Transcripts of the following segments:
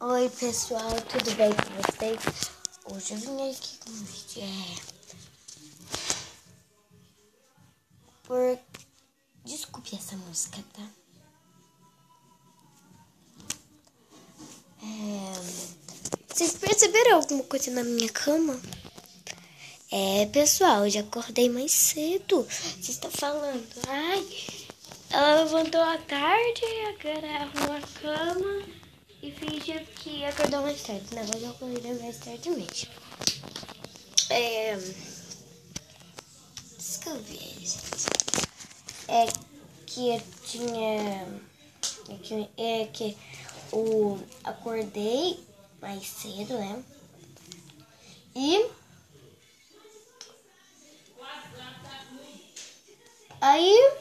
Oi pessoal, tudo bem com vocês? Hoje eu vim aqui com um vídeo, Desculpe essa música, tá? Vocês perceberam alguma coisa na minha cama? Pessoal, eu já acordei mais cedo. Vocês estão falando, ela levantou à tarde, agora arrumou a cama e fingiu que acordou mais tarde. Na verdade, eu acordei mais tarde mesmo. Deixa eu ver, gente. Que eu tinha... acordei mais cedo, né? E... aí...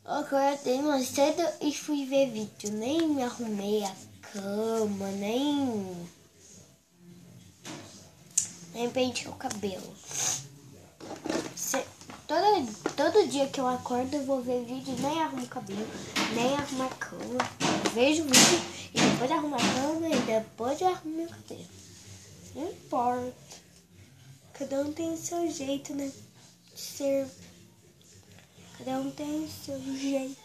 acordei mais cedo e fui ver vídeo. Nem me arrumei a cama, nem pentei o cabelo. Todo dia que eu acordo eu vou ver vídeo, nem arrumo o cabelo, nem arrumo a cama. Eu vejo o vídeo e depois arrumo a cama e depois eu arrumo meu cabelo. Não importa. Cada um tem o seu jeito, né? De ser. Cada um tem o seu jeito.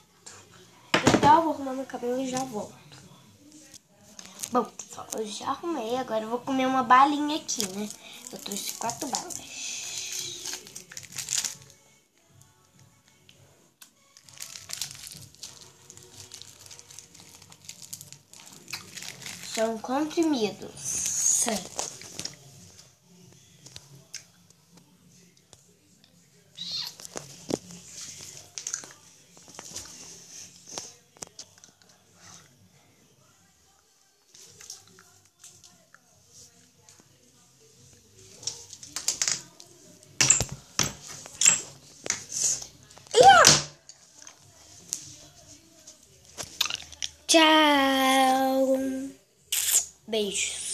Então eu vou arrumar meu cabelo e já volto. Bom, pessoal, eu já arrumei. Agora eu vou comer uma balinha aqui, né? Eu trouxe 4 balas. São comprimidos. Tchau. Beijos.